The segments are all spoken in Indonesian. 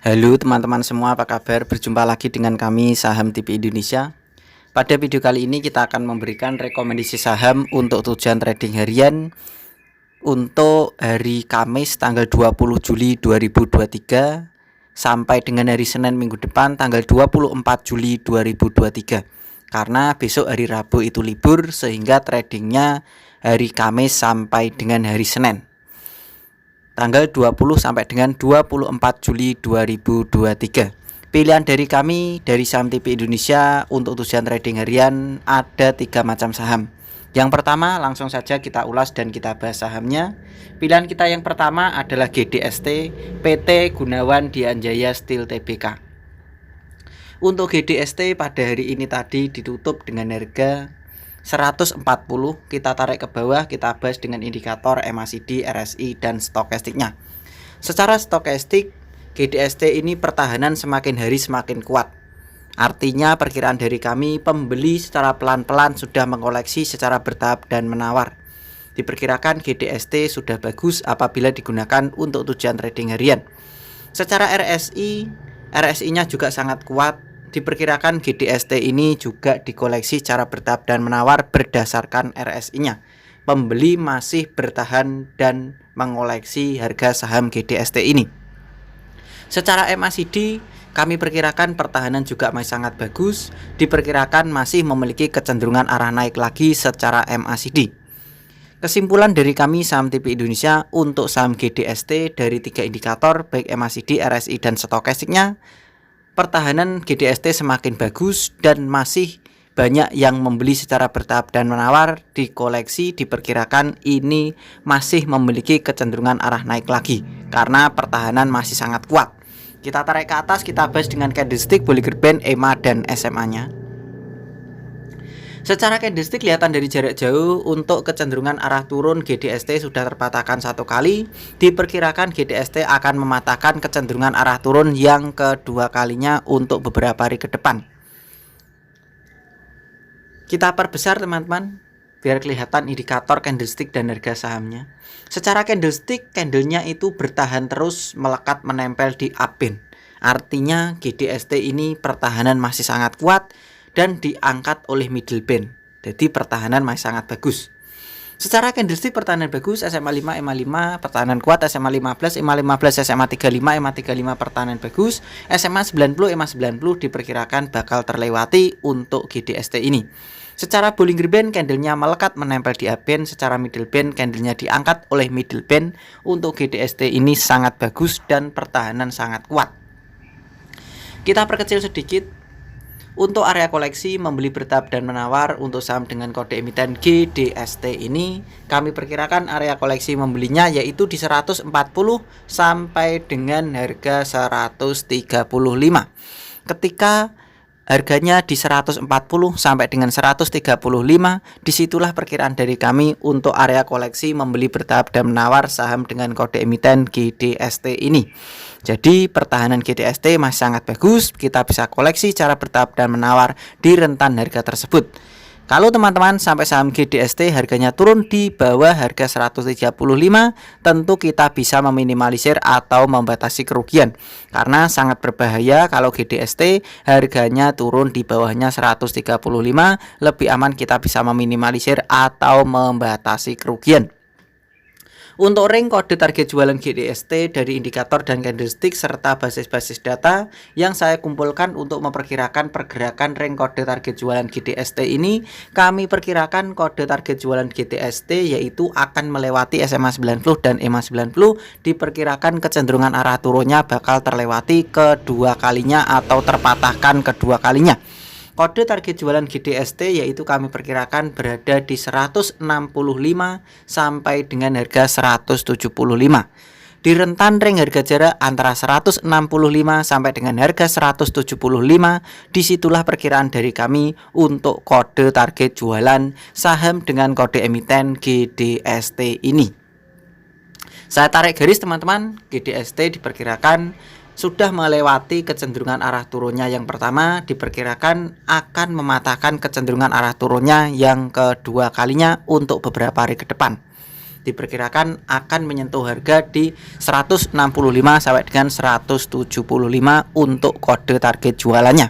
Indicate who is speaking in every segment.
Speaker 1: Halo teman-teman semua, apa kabar? Berjumpa lagi dengan kami Saham TV Indonesia. Pada video kali ini kita akan memberikan rekomendasi saham untuk tujuan trading harian untuk hari Kamis tanggal 20 Juli 2023 sampai dengan hari Senin minggu depan tanggal 24 Juli 2023. Karena besok hari Rabu itu libur sehingga tradingnya hari Kamis sampai dengan hari Senin tanggal 20 sampai dengan 24 Juli 2023. Pilihan dari kami dari Saham TV Indonesia untuk tujuan trading harian ada 3 macam saham. Yang pertama langsung saja kita ulas dan kita bahas sahamnya. Pilihan kita yang pertama adalah GDST PT Gunawan Dianjaya Steel Tbk. Untuk GDST pada hari ini tadi ditutup dengan harga 140, kita tarik ke bawah, kita bahas dengan indikator MACD, RSI, dan stokastiknya. Secara stokastik, GDST ini pertahanan semakin hari semakin kuat. Artinya perkiraan dari kami, pembeli secara pelan-pelan sudah mengoleksi secara bertahap dan menawar. Diperkirakan GDST sudah bagus apabila digunakan untuk tujuan trading harian. Secara RSI-nya juga sangat kuat. Diperkirakan GDST ini juga dikoleksi secara bertahap dan menawar berdasarkan RSI-nya. Pembeli masih bertahan dan mengoleksi harga saham GDST ini. Secara MACD, kami perkirakan pertahanan juga masih sangat bagus. Diperkirakan masih memiliki kecenderungan arah naik lagi secara MACD. Kesimpulan dari kami Saham TV Indonesia untuk saham GDST dari 3 indikator baik MACD, RSI, dan stokastiknya, pertahanan GDST semakin bagus dan masih banyak yang membeli secara bertahap dan menawar. Di koleksi diperkirakan ini masih memiliki kecenderungan arah naik lagi karena pertahanan masih sangat kuat. Kita tarik ke atas, kita bahas dengan candlestick, Bollinger Band, EMA, dan SMA-nya. Secara candlestick kelihatan dari jarak jauh untuk kecenderungan arah turun GDST sudah terpatahkan satu kali. Diperkirakan GDST akan mematahkan kecenderungan arah turun yang kedua kalinya untuk beberapa hari ke depan. Kita perbesar teman-teman biar kelihatan indikator candlestick dan harga sahamnya. Secara candlestick, candlenya itu bertahan terus melekat menempel di upband. Artinya GDST ini pertahanan masih sangat kuat dan diangkat oleh middle band. Jadi pertahanan masih sangat bagus. Secara candlestick pertahanan bagus, SMA 5, EMA 5 pertahanan kuat, SMA 15, EMA 15, SMA 35, EMA 35 pertahanan bagus, SMA 90, EMA 90 diperkirakan bakal terlewati untuk GDST ini. Secara Bollinger Band, candlenya melekat menempel di upband. Secara middle band, candlenya diangkat oleh middle band. Untuk GDST ini sangat bagus dan pertahanan sangat kuat. Kita perkecil sedikit. Untuk area koleksi, membeli bertahap dan menawar untuk saham dengan kode emiten GDST ini, kami perkirakan area koleksi membelinya yaitu di 140 sampai dengan harga 135. Ketika harganya di 140 sampai dengan 135, disitulah perkiraan dari kami untuk area koleksi membeli bertahap dan menawar saham dengan kode emiten GDST ini. Jadi pertahanan GDST masih sangat bagus, kita bisa koleksi secara bertahap dan menawar di rentan harga tersebut. Kalau teman-teman sampai saham GDST harganya turun di bawah harga 135, tentu kita bisa meminimalisir atau membatasi kerugian. Karena sangat berbahaya kalau GDST harganya turun di bawahnya 135, lebih aman kita bisa meminimalisir atau membatasi kerugian. Untuk ring kode target jualan GDST dari indikator dan candlestick serta basis-basis data yang saya kumpulkan untuk memperkirakan pergerakan ring kode target jualan GDST ini, kami perkirakan kode target jualan GDST yaitu akan melewati SMA 90 dan EMA 90. Diperkirakan kecenderungan arah turunnya bakal terlewati kedua kalinya atau terpatahkan kedua kalinya. Kode target jualan GDST yaitu kami perkirakan berada di 165 sampai dengan harga 175. Di rentan ring harga jarak antara 165 sampai dengan harga 175, disitulah perkiraan dari kami untuk kode target jualan saham dengan kode emiten GDST ini. Saya tarik garis teman-teman, GDST diperkirakan sudah melewati kecenderungan arah turunnya yang pertama, diperkirakan akan mematahkan kecenderungan arah turunnya yang kedua kalinya untuk beberapa hari ke depan. diperkirakan akan menyentuh harga di 165 sampai dengan 175 untuk kode target jualannya.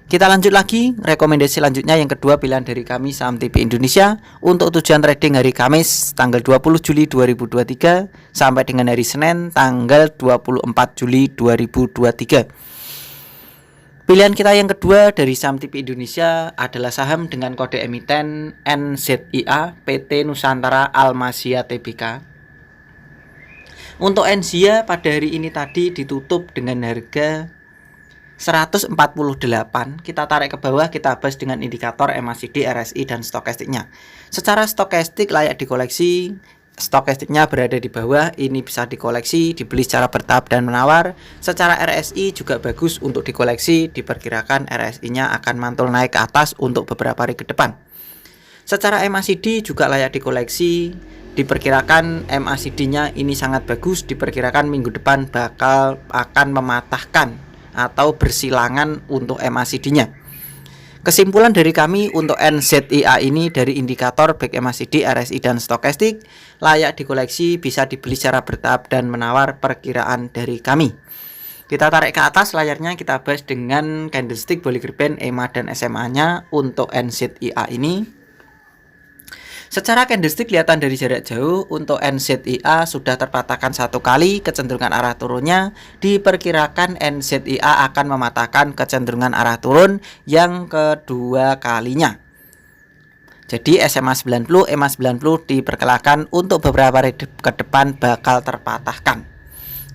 Speaker 1: Kita lanjut lagi, rekomendasi selanjutnya yang kedua pilihan dari kami saham TP Indonesia untuk tujuan trading hari Kamis tanggal 20 Juli 2023 sampai dengan hari Senin tanggal 24 Juli 2023. Pilihan kita yang kedua dari saham TP Indonesia adalah saham dengan kode emiten NZIA PT Nusantara Almasia Tbk. Untuk NZIA pada hari ini tadi ditutup dengan harga 148. Kita tarik ke bawah, kita bahas dengan indikator MACD, RSI dan stokastiknya. Secara stokastik layak dikoleksi. Stokastiknya berada di bawah, ini bisa dikoleksi, dibeli secara bertahap dan menawar. Secara RSI juga bagus untuk dikoleksi, diperkirakan RSI-nya akan mantul naik ke atas untuk beberapa hari ke depan. Secara MACD juga layak dikoleksi, diperkirakan MACD-nya ini sangat bagus, diperkirakan minggu depan akan mematahkan atau bersilangan untuk MACD-nya. Kesimpulan dari kami untuk NZIA ini dari indikator baik MACD, RSI dan stokastik layak dikoleksi, bisa dibeli secara bertahap dan menawar perkiraan dari kami. Kita tarik ke atas layarnya, kita bahas dengan candlestick Bollinger Band, EMA dan SMA-nya untuk NZIA ini. Secara candlestick kelihatan dari jarak jauh untuk NZIA sudah terpatahkan satu kali, kecenderungan arah turunnya diperkirakan NZIA akan mematahkan kecenderungan arah turun yang kedua kalinya. Jadi SMA 90, EMA 90 diperkirakan untuk beberapa hari ke depan bakal terpatahkan.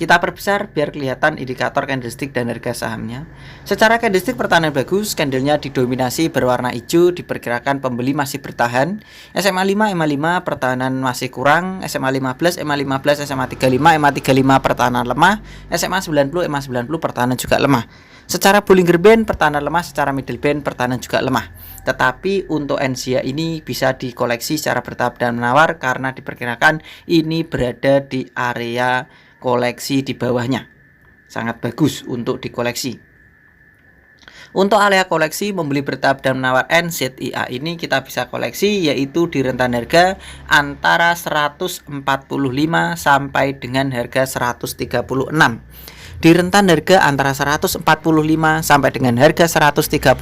Speaker 1: Kita perbesar biar kelihatan indikator candlestick dan harga sahamnya. Secara candlestick pertahanan bagus, candlenya didominasi berwarna hijau, diperkirakan pembeli masih bertahan. SMA 5, EMA 5 pertahanan masih kurang, SMA 15, EMA 15, SMA 35, EMA 35 pertahanan lemah, SMA 90, EMA 90 pertahanan juga lemah. Secara Bollinger Band pertahanan lemah, secara middle band pertahanan juga lemah. Tetapi untuk NZIA ini bisa dikoleksi secara bertahap dan menawar karena diperkirakan ini berada di area koleksi di bawahnya. Sangat bagus untuk dikoleksi. Untuk area koleksi membeli bertahap dan menawar NZIA ini kita bisa koleksi yaitu di rentan harga antara 145 sampai dengan harga 136. Di rentan harga antara 145 sampai dengan harga 136,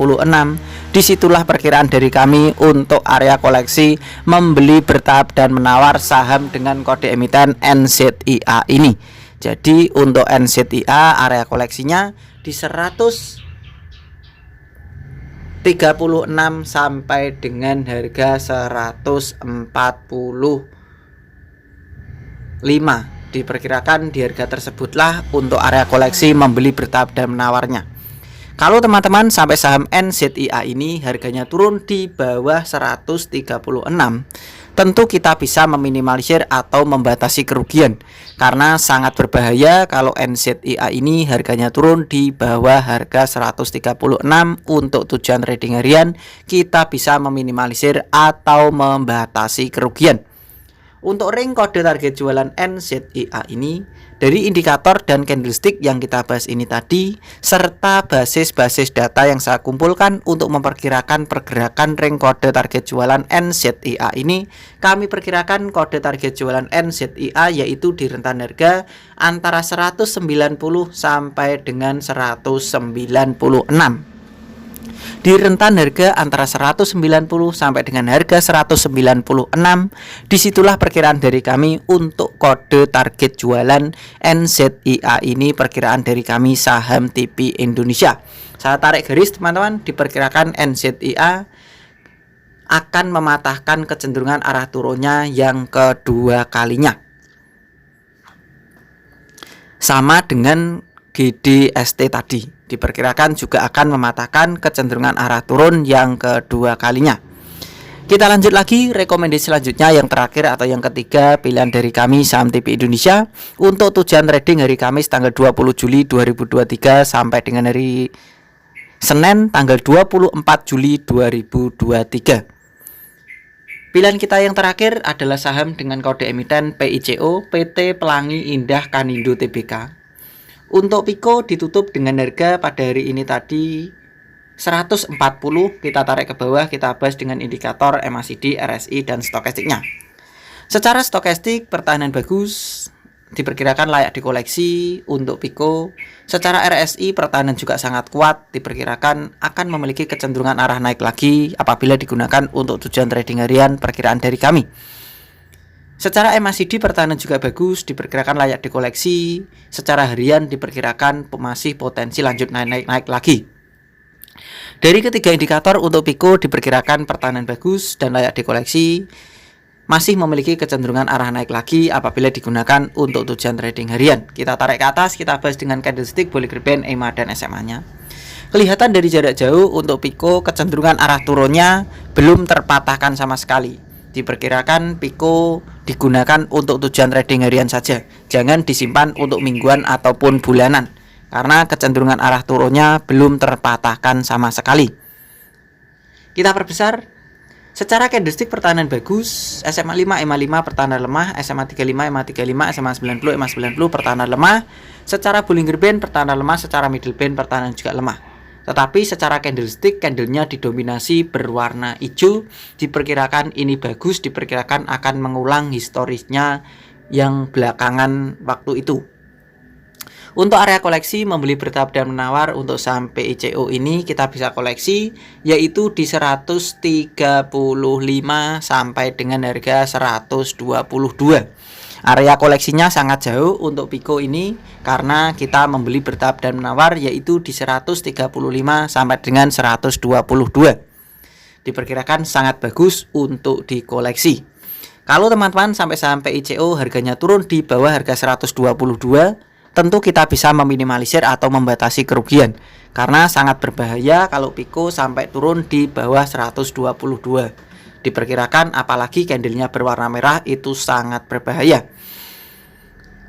Speaker 1: disitulah perkiraan dari kami untuk area koleksi membeli bertahap dan menawar saham dengan kode emiten NZIA ini. Jadi untuk NZIA area koleksinya di 136 sampai dengan harga 145. Diperkirakan di harga tersebutlah untuk area koleksi membeli bertahap dan menawarnya. Kalau teman-teman sampai saham NZIA ini harganya turun di bawah 136, tentu kita bisa meminimalisir atau membatasi kerugian. Karena sangat berbahaya kalau NZIA ini harganya turun di bawah harga 136 untuk tujuan trading harian, kita bisa meminimalisir atau membatasi kerugian. Untuk ring kode target jualan NZIA ini dari indikator dan candlestick yang kita bahas ini tadi serta basis-basis data yang saya kumpulkan untuk memperkirakan pergerakan ring kode target jualan NZIA ini, kami perkirakan kode target jualan NZIA yaitu di rentan harga antara 190 sampai dengan 196. Di rentan harga antara 190 sampai dengan harga 196, disitulah perkiraan dari kami untuk kode target jualan NZIA ini, perkiraan dari kami saham TP Indonesia. Saya tarik garis teman-teman, diperkirakan NZIA akan mematahkan kecenderungan arah turunnya yang kedua kalinya. Sama dengan GDST tadi, diperkirakan juga akan mematahkan kecenderungan arah turun yang kedua kalinya. Kita lanjut lagi, rekomendasi selanjutnya yang terakhir atau yang ketiga pilihan dari kami saham TP Indonesia untuk tujuan trading hari Kamis tanggal 20 Juli 2023 sampai dengan hari Senin tanggal 24 Juli 2023. Pilihan kita yang terakhir adalah saham dengan kode emiten PICO PT Pelangi Indah Kanindo Tbk. Untuk Pico ditutup dengan harga pada hari ini tadi 140. Kita tarik ke bawah, kita bahas dengan indikator MACD, RSI dan stokastiknya. Secara stokastik pertahanan bagus, diperkirakan layak dikoleksi untuk Pico. Secara RSI pertahanan juga sangat kuat, diperkirakan akan memiliki kecenderungan arah naik lagi apabila digunakan untuk tujuan trading harian perkiraan dari kami. Secara MACD pertahanan juga bagus, diperkirakan layak dikoleksi. Secara harian diperkirakan masih potensi lanjut naik lagi. Dari ketiga indikator untuk Pico diperkirakan pertahanan bagus dan layak dikoleksi, masih memiliki kecenderungan arah naik lagi apabila digunakan untuk tujuan trading harian. Kita tarik ke atas, kita bahas dengan candlestick, Bollinger Band, EMA, dan SMA-nya. Kelihatan dari jarak jauh untuk Pico kecenderungan arah turunnya belum terpatahkan sama sekali. Diperkirakan Pico digunakan untuk tujuan trading harian saja, jangan disimpan untuk mingguan ataupun bulanan, karena kecenderungan arah turunnya belum terpatahkan sama sekali. Kita perbesar. Secara candlestick pertahanan bagus, SMA 5, EMA 5 pertahanan lemah, SMA 35, EMA 35, SMA 90, EMA 90 pertahanan lemah. Secara Bollinger Band pertahanan lemah, secara middle band pertahanan juga lemah. Tetapi secara candlestick, candlenya didominasi berwarna hijau, diperkirakan ini bagus, diperkirakan akan mengulang historisnya yang belakangan waktu itu. Untuk area koleksi membeli bertahap dan menawar untuk saham PICO ini kita bisa koleksi yaitu di 135 sampai dengan harga 122. Area koleksinya sangat jauh untuk Pico ini karena kita membeli bertahap dan menawar yaitu di 135 sampai dengan 122. Diperkirakan sangat bagus untuk dikoleksi. Kalau teman-teman sampai saham PICO harganya turun di bawah harga 122, tentu kita bisa meminimalisir atau membatasi kerugian karena sangat berbahaya kalau Pico sampai turun di bawah 122. Diperkirakan apalagi candlenya berwarna merah itu sangat berbahaya.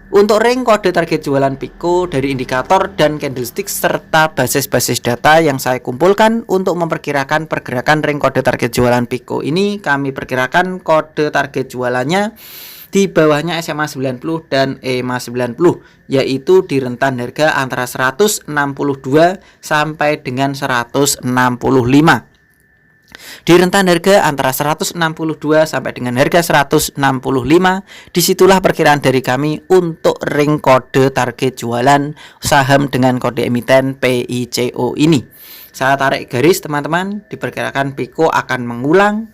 Speaker 1: Untuk ring kode target jualan Pico dari indikator dan candlestick serta basis-basis data yang saya kumpulkan untuk memperkirakan pergerakan ring kode target jualan Pico ini, kami perkirakan kode target jualannya di bawahnya SMA 90 dan EMA 90, yaitu di rentan harga antara 162 sampai dengan 165. Di rentan harga antara 162 sampai dengan harga 165, disitulah perkiraan dari kami untuk ring kode target jualan saham dengan kode emiten PICO ini. Saya tarik garis teman-teman, diperkirakan Pico akan mengulang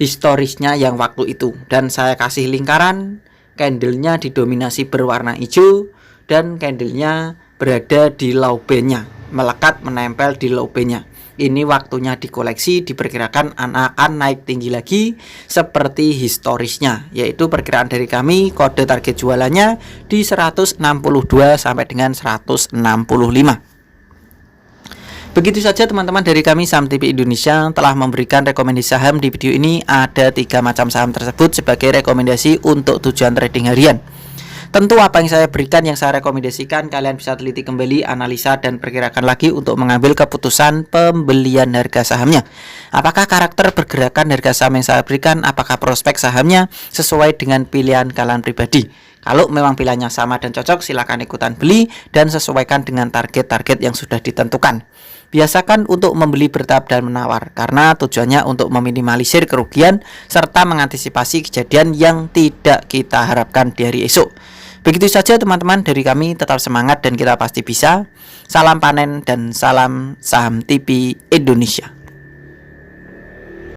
Speaker 1: historisnya yang waktu itu, dan saya kasih lingkaran. Candlenya didominasi berwarna hijau dan candlenya berada di low band-nya, melekat menempel di low band-nya. Ini waktunya dikoleksi, diperkirakan akan naik tinggi lagi seperti historisnya, yaitu perkiraan dari kami kode target jualannya di 162 sampai dengan 165. Begitu saja teman-teman dari kami Saham TV Indonesia telah memberikan rekomendasi saham. Di video ini ada 3 macam saham tersebut sebagai rekomendasi untuk tujuan trading harian. Tentu apa yang saya berikan, yang saya rekomendasikan, kalian bisa teliti kembali, analisa dan perkirakan lagi untuk mengambil keputusan pembelian harga sahamnya. Apakah karakter pergerakan harga saham yang saya berikan, apakah prospek sahamnya sesuai dengan pilihan kalian pribadi. Kalau memang pilihannya sama dan cocok, silakan ikutan beli dan sesuaikan dengan target-target yang sudah ditentukan. Biasakan untuk membeli bertahap dan menawar karena tujuannya untuk meminimalisir kerugian serta mengantisipasi kejadian yang tidak kita harapkan di hari esok. Begitu saja teman-teman dari kami, tetap semangat dan kita pasti bisa. Salam panen dan salam Saham TV Indonesia.